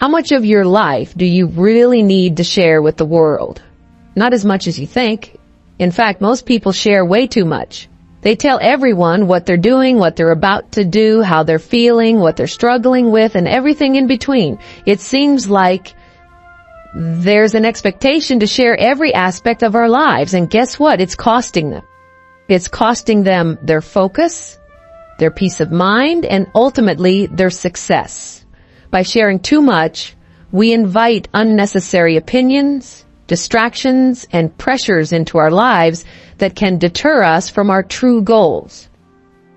How much of your life do you really need to share with the world? Not as much as you think. In fact, most people share way too much. They tell everyone what they're doing, what they're about to do, how they're feeling, what they're struggling with, and everything in between. It seems like there's an expectation to share every aspect of our lives, and guess what? It's costing them. It's costing them their focus, their peace of mind, and ultimately their success. By sharing too much, we invite unnecessary opinions, distractions, and pressures into our lives that can deter us from our true goals.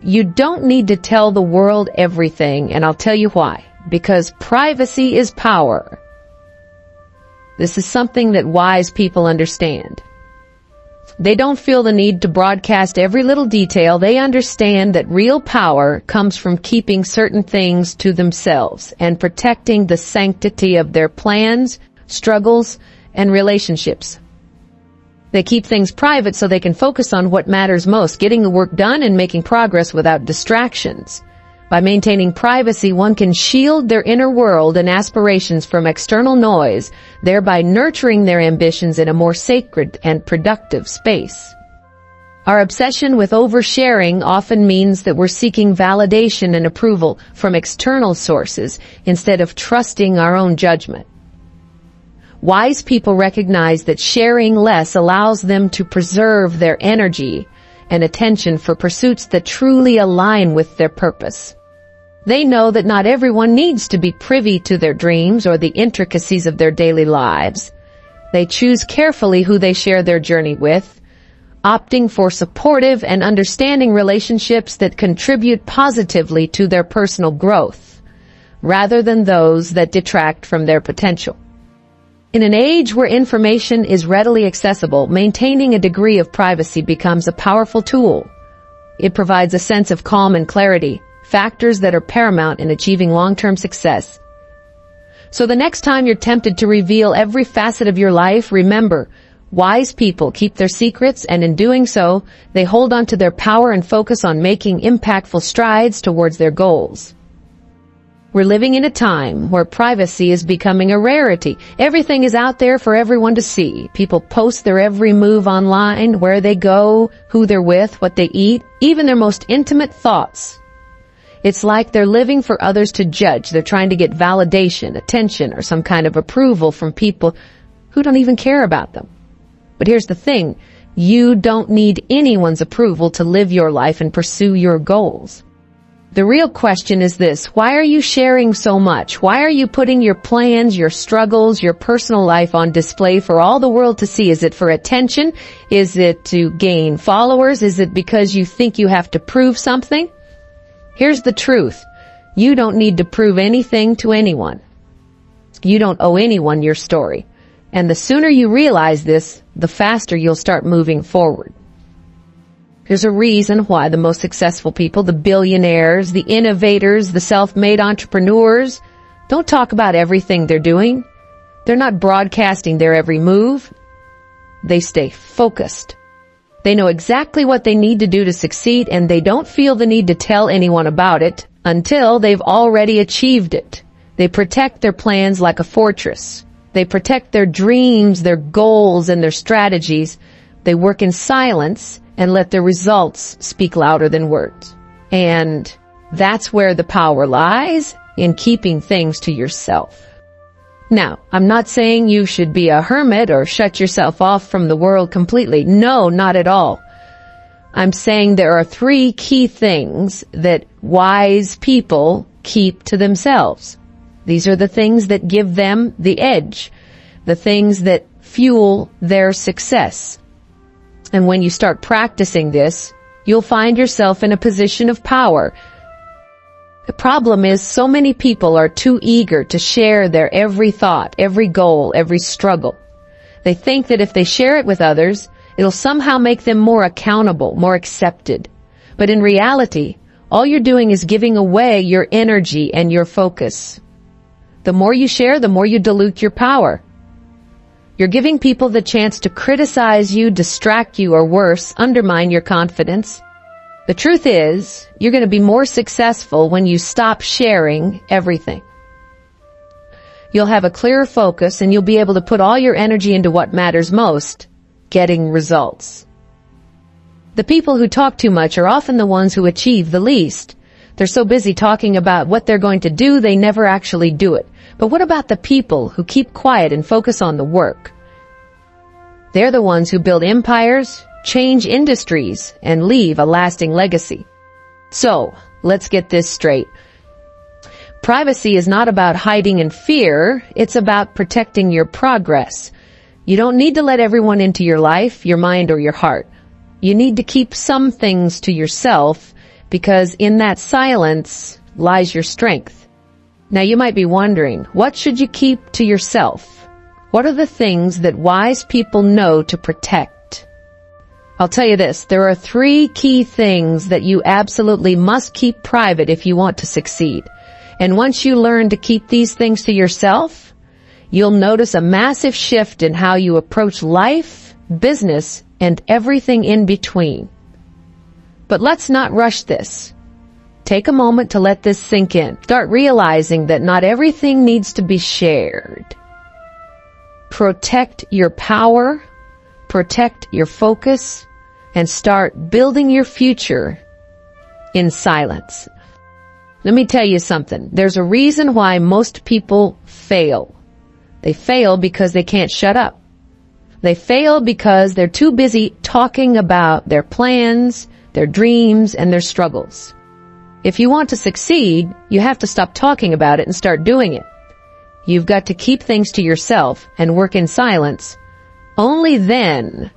You don't need to tell the world everything, and I'll tell you why. Because privacy is power. This is something that wise people understand. They don't feel the need to broadcast every little detail. They understand that real power comes from keeping certain things to themselves and protecting the sanctity of their plans, struggles, and relationships. They keep things private so they can focus on what matters most, getting the work done and making progress without distractions. By maintaining privacy, one can shield their inner world and aspirations from external noise, thereby nurturing their ambitions in a more sacred and productive space. Our obsession with oversharing often means that we're seeking validation and approval from external sources instead of trusting our own judgment. Wise people recognize that sharing less allows them to preserve their energy and attention for pursuits that truly align with their purpose. They know that not everyone needs to be privy to their dreams or the intricacies of their daily lives. They choose carefully who they share their journey with, opting for supportive and understanding relationships that contribute positively to their personal growth, rather than those that detract from their potential. In an age where information is readily accessible, maintaining a degree of privacy becomes a powerful tool. It provides a sense of calm and clarity, factors that are paramount in achieving long-term success. So the next time you're tempted to reveal every facet of your life, remember, wise people keep their secrets, and in doing so, they hold on to their power and focus on making impactful strides towards their goals. We're living in a time where privacy is becoming a rarity. Everything is out there for everyone to see. People post their every move online, where they go, who they're with, what they eat, even their most intimate thoughts. It's like they're living for others to judge. They're trying to get validation, attention, or some kind of approval from people who don't even care about them. But here's the thing. You don't need anyone's approval to live your life and pursue your goals. The real question is this: why are you sharing so much? Why are you putting your plans, your struggles, your personal life on display for all the world to see? Is it for attention? Is it to gain followers? Is it because you think you have to prove something? Here's the truth. You don't need to prove anything to anyone. You don't owe anyone your story. And the sooner you realize this, the faster you'll start moving forward. There's a reason why the most successful people, the billionaires, the innovators, the self-made entrepreneurs, don't talk about everything they're doing. They're not broadcasting their every move. They stay focused. They know exactly what they need to do to succeed, and they don't feel the need to tell anyone about it until they've already achieved it. They protect their plans like a fortress. They protect their dreams, their goals, and their strategies. They work in silence and let their results speak louder than words. And that's where the power lies, in keeping things to yourself. Now, I'm not saying you should be a hermit or shut yourself off from the world completely. No, not at all. I'm saying there are 3 key things that wise people keep to themselves. These are the things that give them the edge, the things that fuel their success. And when you start practicing this, you'll find yourself in a position of power. The problem is so many people are too eager to share their every thought, every goal, every struggle. They think that if they share it with others, it'll somehow make them more accountable, more accepted. But in reality, all you're doing is giving away your energy and your focus. The more you share, the more you dilute your power. You're giving people the chance to criticize you, distract you, or worse, undermine your confidence. The truth is, you're going to be more successful when you stop sharing everything. You'll have a clearer focus and you'll be able to put all your energy into what matters most, getting results. The people who talk too much are often the ones who achieve the least. They're so busy talking about what they're going to do, they never actually do it. But what about the people who keep quiet and focus on the work? They're the ones who build empires, change industries, and leave a lasting legacy. So, let's get this straight. Privacy is not about hiding in fear, it's about protecting your progress. You don't need to let everyone into your life, your mind, or your heart. You need to keep some things to yourself, because in that silence lies your strength. Now you might be wondering, what should you keep to yourself? What are the things that wise people know to protect? I'll tell you this, there are 3 key things that you absolutely must keep private if you want to succeed. And once you learn to keep these things to yourself, you'll notice a massive shift in how you approach life, business, and everything in between. But let's not rush this. Take a moment to let this sink in. Start realizing that not everything needs to be shared. Protect your power, protect your focus, and start building your future in silence. Let me tell you something. There's a reason why most people fail. They fail because they can't shut up. They fail because they're too busy talking about their plans, their dreams, and their struggles. If you want to succeed, you have to stop talking about it and start doing it. You've got to keep things to yourself and work in silence. Only then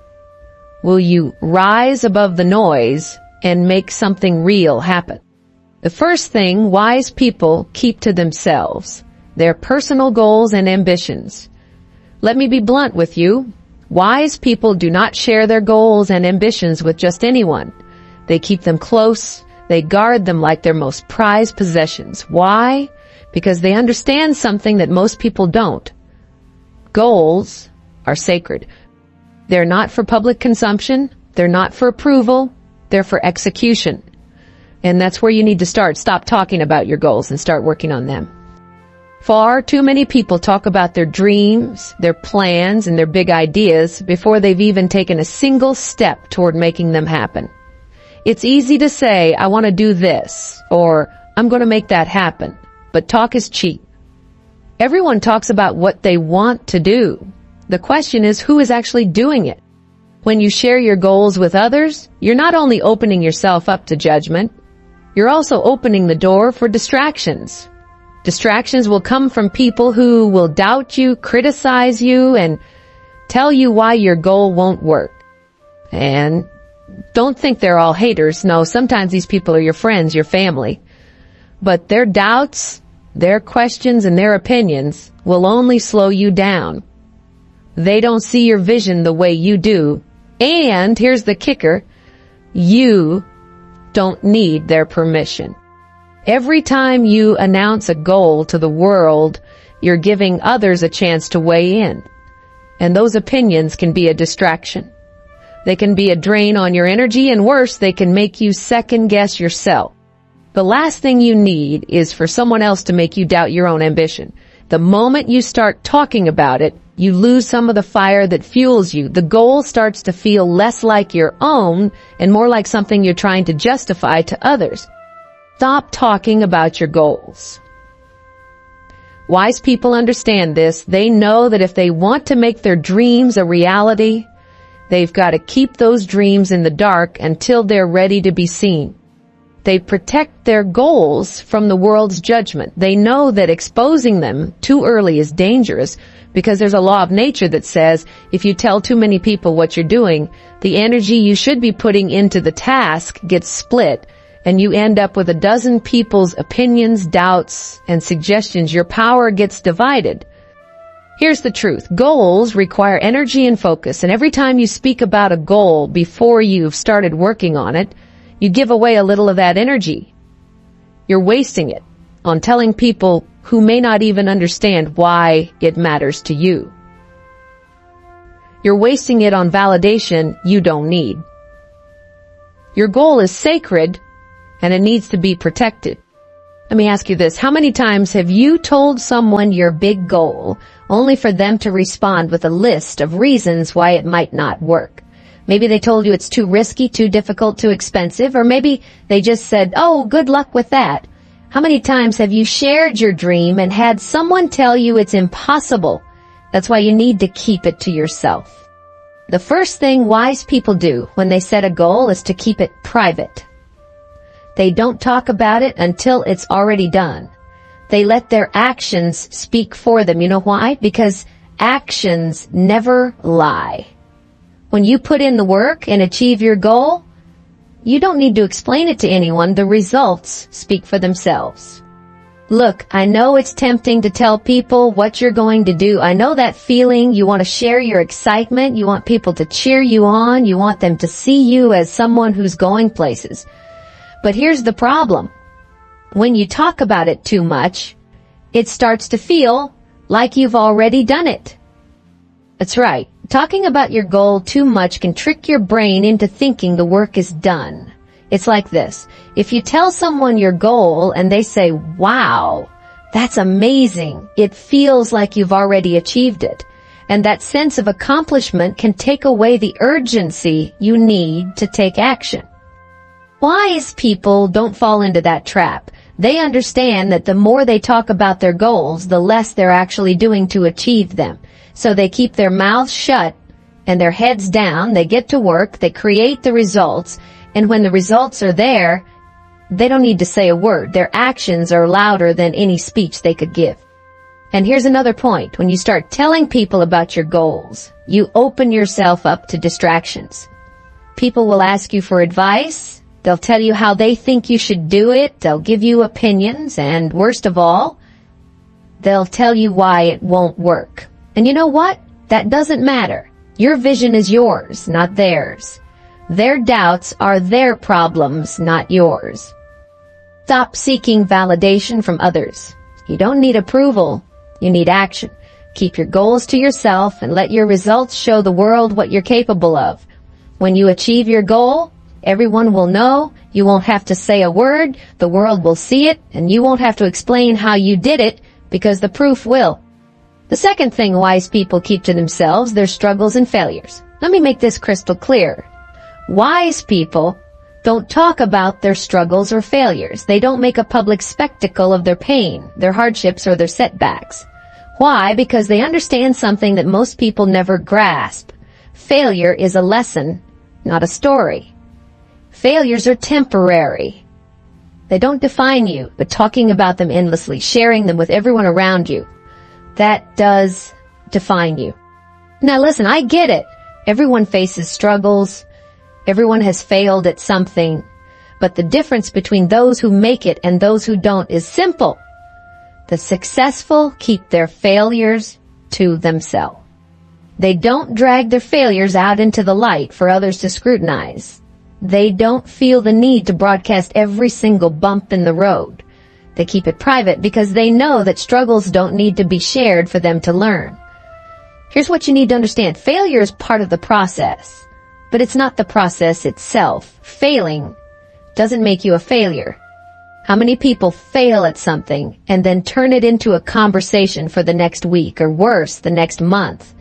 will you rise above the noise and make something real happen. The first thing wise people keep to themselves, their personal goals and ambitions. Let me be blunt with you. Wise people do not share their goals and ambitions with just anyone. They keep them close. They guard them like their most prized possessions. Why? Because they understand something that most people don't. Goals are sacred. They're not for public consumption. They're not for approval. They're for execution. And that's where you need to start. Stop talking about your goals and start working on them. Far too many people talk about their dreams, their plans, and their big ideas before they've even taken a single step toward making them happen. It's easy to say, I want to do this, or I'm going to make that happen, but talk is cheap. Everyone talks about what they want to do. The question is, who is actually doing it? When you share your goals with others, you're not only opening yourself up to judgment, you're also opening the door for distractions. Distractions will come from people who will doubt you, criticize you, and tell you why your goal won't work. And don't think they're all haters. No, sometimes these people are your friends, your family. But their doubts, their questions, and their opinions will only slow you down. They don't see your vision the way you do. And here's the kicker, you don't need their permission. Every time you announce a goal to the world, you're giving others a chance to weigh in. And those opinions can be a distraction. They can be a drain on your energy, and worse, they can make you second-guess yourself. The last thing you need is for someone else to make you doubt your own ambition. The moment you start talking about it, you lose some of the fire that fuels you. The goal starts to feel less like your own and more like something you're trying to justify to others. Stop talking about your goals. Wise people understand this. They know that if they want to make their dreams a reality, they've got to keep those dreams in the dark until they're ready to be seen. They protect their goals from the world's judgment. They know that exposing them too early is dangerous because there's a law of nature that says if you tell too many people what you're doing, the energy you should be putting into the task gets split, and you end up with a dozen people's opinions, doubts, and suggestions. Your power gets divided. Here's the truth. Goals require energy and focus, and every time you speak about a goal before you've started working on it, you give away a little of that energy. You're wasting it on telling people who may not even understand why it matters to you. You're wasting it on validation you don't need. Your goal is sacred, and it needs to be protected. Let me ask you this. How many times have you told someone your big goal only for them to respond with a list of reasons why it might not work? Maybe they told you it's too risky, too difficult, too expensive, or maybe they just said, oh, good luck with that. How many times have you shared your dream and had someone tell you it's impossible? That's why you need to keep it to yourself. The first thing wise people do when they set a goal is to keep it private. They don't talk about it until it's already done. They let their actions speak for them. You know why? Because actions never lie. When you put in the work and achieve your goal, you don't need to explain it to anyone. The results speak for themselves. Look, I know it's tempting to tell people what you're going to do. I know that feeling. You want to share your excitement. You want people to cheer you on. You want them to see you as someone who's going places. But here's the problem. When you talk about it too much, it starts to feel like you've already done it. That's right. Talking about your goal too much can trick your brain into thinking the work is done. It's like this. If you tell someone your goal and they say, wow, that's amazing, it feels like you've already achieved it. And that sense of accomplishment can take away the urgency you need to take action. Wise people don't fall into that trap. They understand that the more they talk about their goals, the less they're actually doing to achieve them. So they keep their mouths shut and their heads down. They get to work, they create the results, and when the results are there, they don't need to say a word. Their actions are louder than any speech they could give. And here's another point. When you start telling people about your goals, you open yourself up to distractions. People will ask you for advice. They'll tell you how they think you should do it. They'll give you opinions. And worst of all, they'll tell you why it won't work. And you know what? That doesn't matter. Your vision is yours, not theirs. Their doubts are their problems, not yours. Stop seeking validation from others. You don't need approval. You need action. Keep your goals to yourself and let your results show the world what you're capable of. When you achieve your goal, everyone will know. You won't have to say a word. The world will see it, and you won't have to explain how you did it because the proof will. The second thing wise people keep to themselves, their struggles and failures. Let me make this crystal clear. Wise people don't talk about their struggles or failures. They don't make a public spectacle of their pain, their hardships, or their setbacks. Why? Because they understand something that most people never grasp. Failure is a lesson, not a story. Failures are temporary. They don't define you, but talking about them endlessly, sharing them with everyone around you, that does define you. Now listen, I get it. Everyone faces struggles. Everyone has failed at something. But the difference between those who make it and those who don't is simple. The successful keep their failures to themselves. They don't drag their failures out into the light for others to scrutinize. They don't feel the need to broadcast every single bump in the road. They keep it private because they know that struggles don't need to be shared for them to learn. Here's what you need to understand. Failure is part of the process, but it's not the process itself. Failing doesn't make you a failure. How many people fail at something and then turn it into a conversation for the next week, or worse, the next month?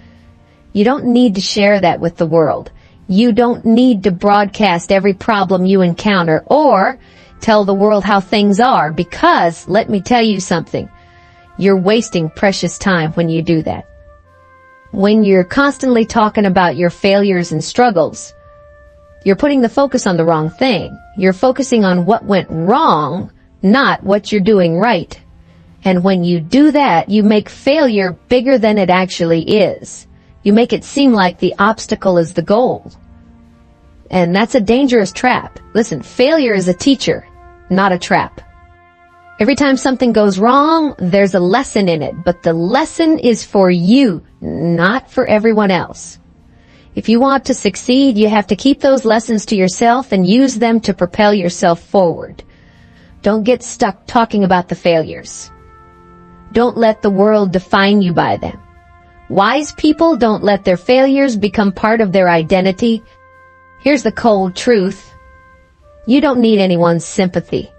You don't need to share that with the world. You don't need to broadcast every problem you encounter or tell the world how things are, because, let me tell you something, you're wasting precious time when you do that. When you're constantly talking about your failures and struggles, you're putting the focus on the wrong thing. You're focusing on what went wrong, not what you're doing right. And when you do that, you make failure bigger than it actually is. You make it seem like the obstacle is the goal. And that's a dangerous trap. Listen, failure is a teacher, not a trap. Every time something goes wrong, there's a lesson in it, but the lesson is for you, not for everyone else. If you want to succeed, you have to keep those lessons to yourself and use them to propel yourself forward. Don't get stuck talking about the failures. Don't let the world define you by them. Wise people don't let their failures become part of their identity. Here's the cold truth. You don't need anyone's sympathy.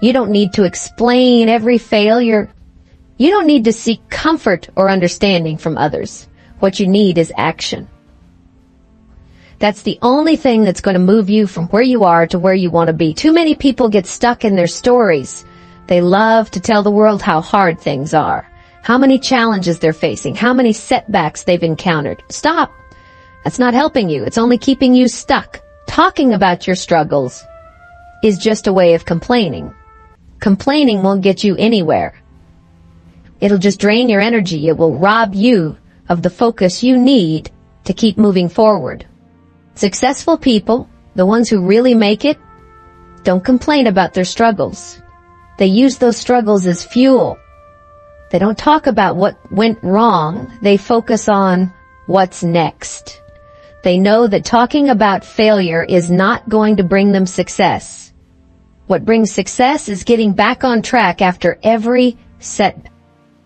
You don't need to explain every failure. You don't need to seek comfort or understanding from others. What you need is action. That's the only thing that's going to move you from where you are to where you want to be. Too many people get stuck in their stories. They love to tell the world how hard things are, how many challenges they're facing, how many setbacks they've encountered. Stop. That's not helping you. It's only keeping you stuck. Talking about your struggles is just a way of complaining. Complaining won't get you anywhere. It'll just drain your energy. It will rob you of the focus you need to keep moving forward. Successful people, the ones who really make it, don't complain about their struggles. They use those struggles as fuel. They don't talk about what went wrong. They focus on what's next. They know that talking about failure is not going to bring them success. What brings success is getting back on track after every setback.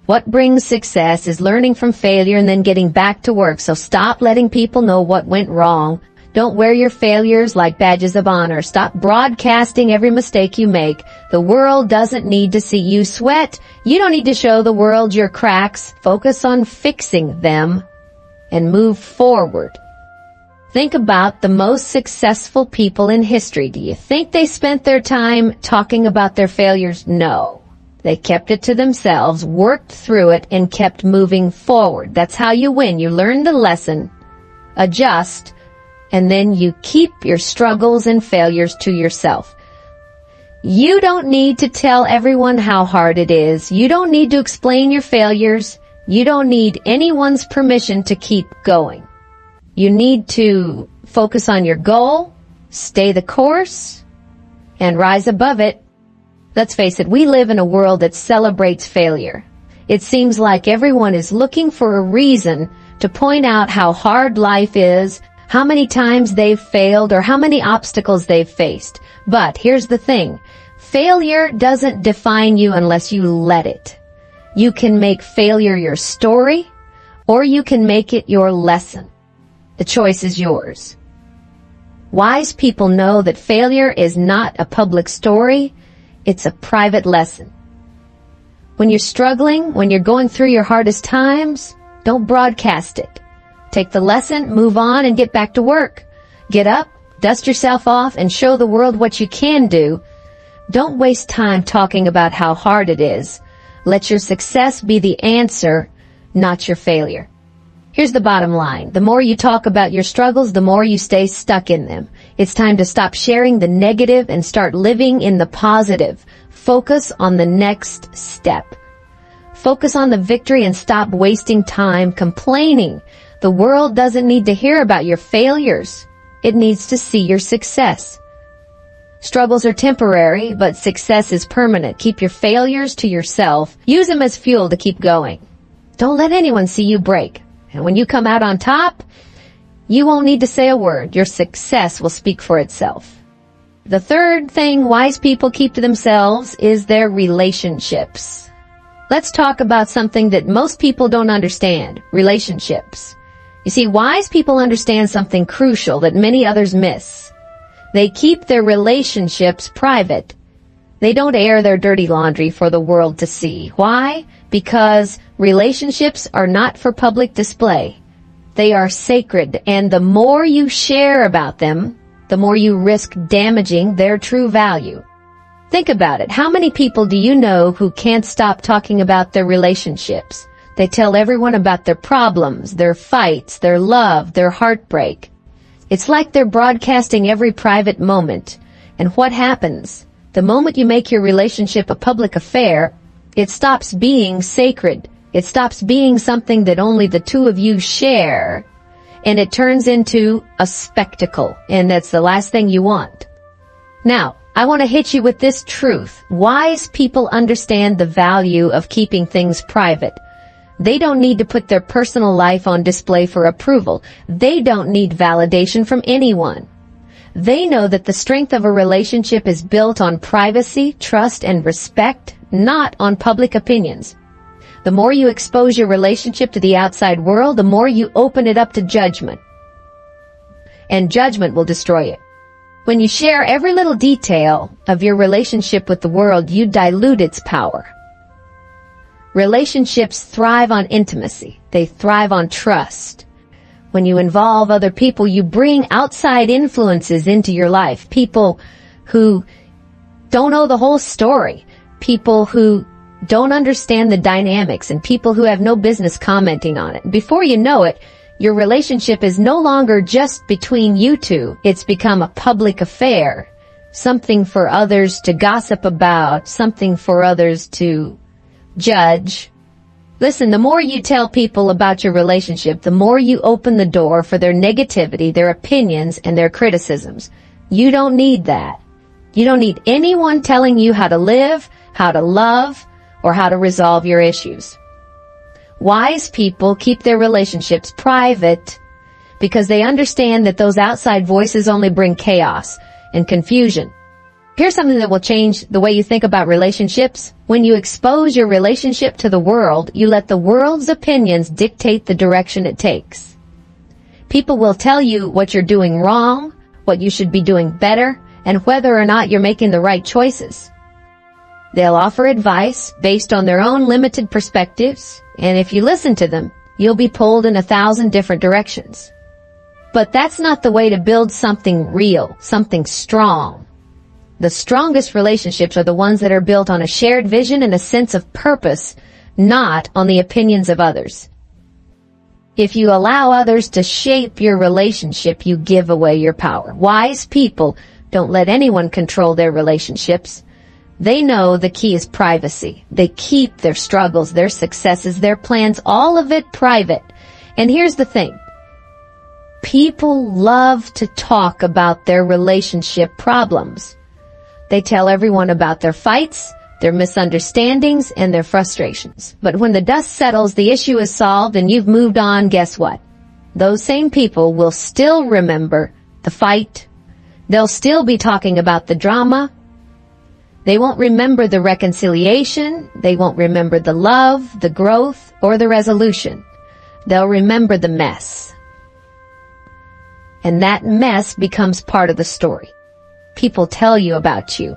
What brings success is learning from failure and then getting back to work. So stop letting people know what went wrong. Don't wear your failures like badges of honor. Stop broadcasting every mistake you make. The world doesn't need to see you sweat. You don't need to show the world your cracks. Focus on fixing them and move forward. Think about the most successful people in history. Do you think they spent their time talking about their failures? No. They kept it to themselves, worked through it, and kept moving forward. That's how you win. You learn the lesson, adjust, and then you keep your struggles and failures to yourself. You don't need to tell everyone how hard it is. You don't need to explain your failures. You don't need anyone's permission to keep going. You need to focus on your goal, stay the course, and rise above it. Let's face it, we live in a world that celebrates failure. It seems like everyone is looking for a reason to point out how hard life is, how many times they've failed, or how many obstacles they've faced. But here's the thing. Failure doesn't define you unless you let it. You can make failure your story, or you can make it your lesson. The choice is yours. Wise people know that failure is not a public story. It's a private lesson. When you're struggling, when you're going through your hardest times, don't broadcast it. Take the lesson, move on, and get back to work. Get up, dust yourself off, and show the world what you can do. Don't waste time talking about how hard it is. Let your success be the answer, not your failure. Here's the bottom line. The more you talk about your struggles, the more you stay stuck in them. It's time to stop sharing the negative and start living in the positive. Focus on the next step. Focus on the victory and stop wasting time complaining. The world doesn't need to hear about your failures. It needs to see your success. Struggles are temporary, but success is permanent. Keep your failures to yourself. Use them as fuel to keep going. Don't let anyone see you break. And when you come out on top, you won't need to say a word. Your success will speak for itself. The third thing wise people keep to themselves is their relationships. Let's talk about something that most people don't understand. Relationships. You see, wise people understand something crucial that many others miss. They keep their relationships private. They don't air their dirty laundry for the world to see. Why? Because relationships are not for public display. They are sacred, and the more you share about them, the more you risk damaging their true value. Think about it. How many people do you know who can't stop talking about their relationships? They tell everyone about their problems, their fights, their love, their heartbreak. It's like they're broadcasting every private moment. And what happens? The moment you make your relationship a public affair, it stops being sacred. It stops being something that only the two of you share, and it turns into a spectacle, and that's the last thing you want. Now, I want to hit you with this truth. Wise people understand the value of keeping things private. They don't need to put their personal life on display for approval. They don't need validation from anyone. They know that the strength of a relationship is built on privacy, trust, and respect, not on public opinions. The more you expose your relationship to the outside world, the more you open it up to judgment. And judgment will destroy it. When you share every little detail of your relationship with the world, you dilute its power. Relationships thrive on intimacy. They thrive on trust. When you involve other people, you bring outside influences into your life. People who don't know the whole story. People who don't understand the dynamics, and people who have no business commenting on it. Before you know it, your relationship is no longer just between you two. It's become a public affair. Something for others to gossip about. Something for others to judge. Listen, the more you tell people about your relationship, the more you open the door for their negativity, their opinions, and their criticisms. You don't need that. You don't need anyone telling you how to live, how to love, or how to resolve your issues. Wise people keep their relationships private because they understand that those outside voices only bring chaos and confusion. Here's something that will change the way you think about relationships. When you expose your relationship to the world, you let the world's opinions dictate the direction it takes. People will tell you what you're doing wrong, what you should be doing better, and whether or not you're making the right choices. They'll offer advice based on their own limited perspectives, and if you listen to them, you'll be pulled in 1,000 different directions. But that's not the way to build something real, something strong. The strongest relationships are the ones that are built on a shared vision and a sense of purpose, not on the opinions of others. If you allow others to shape your relationship, you give away your power. Wise people don't let anyone control their relationships. They know the key is privacy. They keep their struggles, their successes, their plans, all of it private. And here's the thing. People love to talk about their relationship problems. They tell everyone about their fights, their misunderstandings, and their frustrations. But when the dust settles, the issue is solved, and you've moved on, guess what? Those same people will still remember the fight. They'll still be talking about the drama. They won't remember the reconciliation. They won't remember the love, the growth, or the resolution. They'll remember the mess. And that mess becomes part of the story. People tell you about you.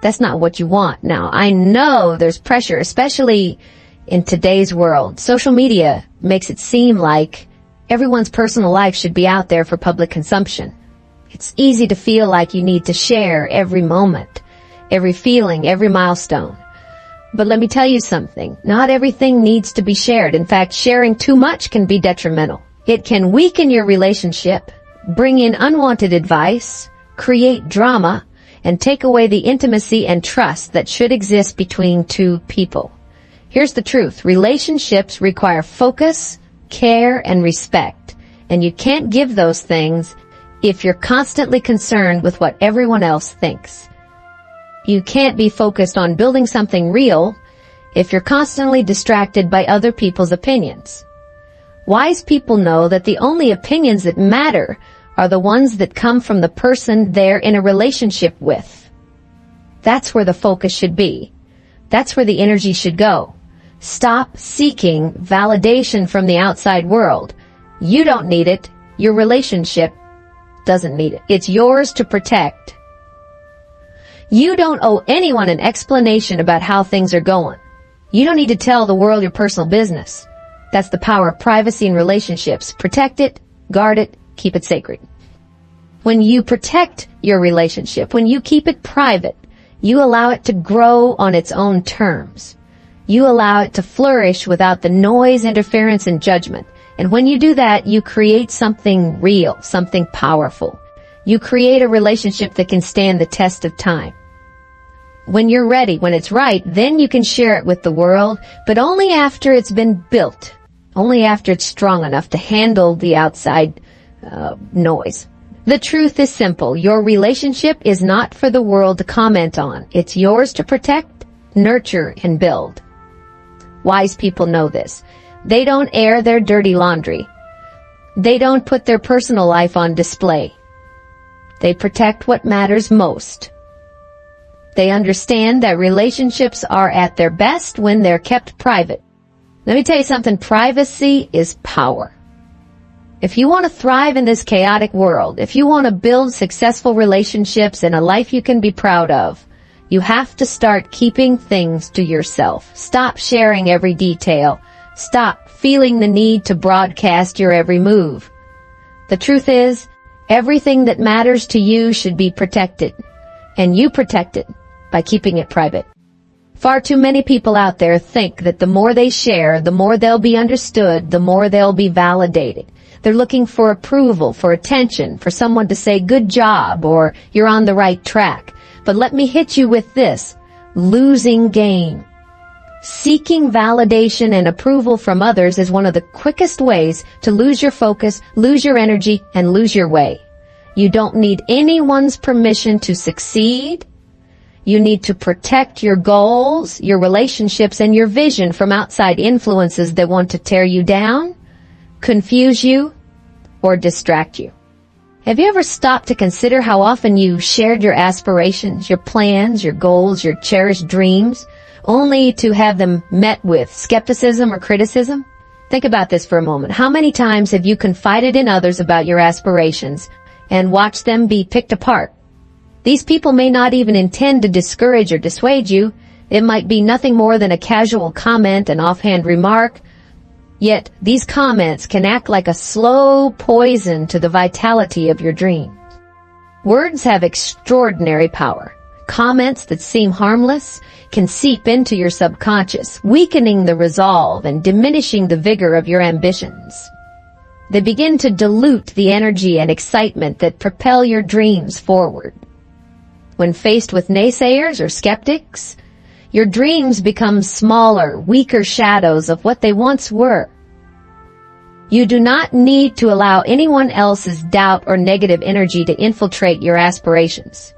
That's not what you want. Now, I know there's pressure, especially in today's world. Social media makes it seem like everyone's personal life should be out there for public consumption. It's easy to feel like you need to share every moment, every feeling, every milestone. But let me tell you something. Not everything needs to be shared. In fact, sharing too much can be detrimental. It can weaken your relationship, bring in unwanted advice, create drama, and take away the intimacy and trust that should exist between two people. Here's the truth. Relationships require focus, care, and respect. And you can't give those things if you're constantly concerned with what everyone else thinks. You can't be focused on building something real if you're constantly distracted by other people's opinions. Wise people know that the only opinions that matter are the ones that come from the person they're in a relationship with. That's where the focus should be. That's where the energy should go. Stop seeking validation from the outside world. You don't need it. Your relationship doesn't need it. It's yours to protect. You don't owe anyone an explanation about how things are going. You don't need to tell the world your personal business. That's the power of privacy in relationships. Protect it, guard it, keep it sacred. When you protect your relationship, when you keep it private, you allow it to grow on its own terms. You allow it to flourish without the noise, interference, and judgment. And when you do that, you create something real, something powerful. You create a relationship that can stand the test of time. When you're ready, when it's right, then you can share it with the world, but only after it's been built, only after it's strong enough to handle the outside noise. The truth is simple. Your relationship is not for the world to comment on. It's yours to protect, nurture, and build. Wise people know this. They don't air their dirty laundry. They don't put their personal life on display. They protect what matters most. They understand that relationships are at their best when they're kept private. Let me tell you something. Privacy is power. If you want to thrive in this chaotic world, if you want to build successful relationships and a life you can be proud of, you have to start keeping things to yourself. Stop sharing every detail. Stop feeling the need to broadcast your every move. The truth is, everything that matters to you should be protected, and you protect it by keeping it private. Far too many people out there think that the more they share, the more they'll be understood, the more they'll be validated. They're looking for approval, for attention, for someone to say good job or you're on the right track. But let me hit you with this: losing game. Seeking validation and approval from others is one of the quickest ways to lose your focus, lose your energy, and lose your way. You don't need anyone's permission to succeed. You need to protect your goals, your relationships, and your vision from outside influences that want to tear you down, confuse you, or distract you. Have you ever stopped to consider how often you shared your aspirations, your plans, your goals, your cherished dreams, only to have them met with skepticism or criticism? Think about this for a moment. How many times have you confided in others about your aspirations and watched them be picked apart? These people may not even intend to discourage or dissuade you. It might be nothing more than a casual comment, an offhand remark. Yet, these comments can act like a slow poison to the vitality of your dreams. Words have extraordinary power. Comments that seem harmless can seep into your subconscious, weakening the resolve and diminishing the vigor of your ambitions. They begin to dilute the energy and excitement that propel your dreams forward. When faced with naysayers or skeptics, your dreams become smaller, weaker shadows of what they once were. You do not need to allow anyone else's doubt or negative energy to infiltrate your aspirations.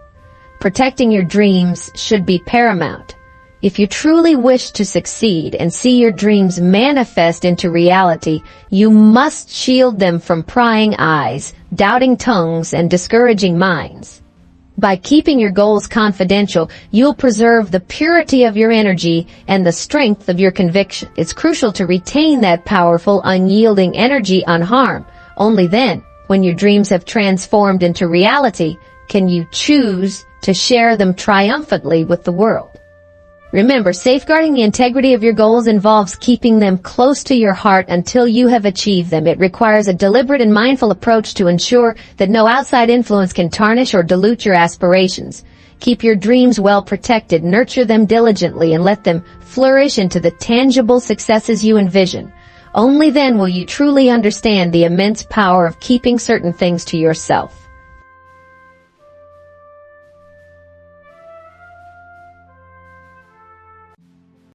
Protecting your dreams should be paramount. If you truly wish to succeed and see your dreams manifest into reality, you must shield them from prying eyes, doubting tongues, and discouraging minds. By keeping your goals confidential, you'll preserve the purity of your energy and the strength of your conviction. It's crucial to retain that powerful, unyielding energy unharmed. Only then, when your dreams have transformed into reality, can you choose to share them triumphantly with the world. Remember, safeguarding the integrity of your goals involves keeping them close to your heart until you have achieved them. It requires a deliberate and mindful approach to ensure that no outside influence can tarnish or dilute your aspirations. Keep your dreams well protected, nurture them diligently, and let them flourish into the tangible successes you envision. Only then will you truly understand the immense power of keeping certain things to yourself.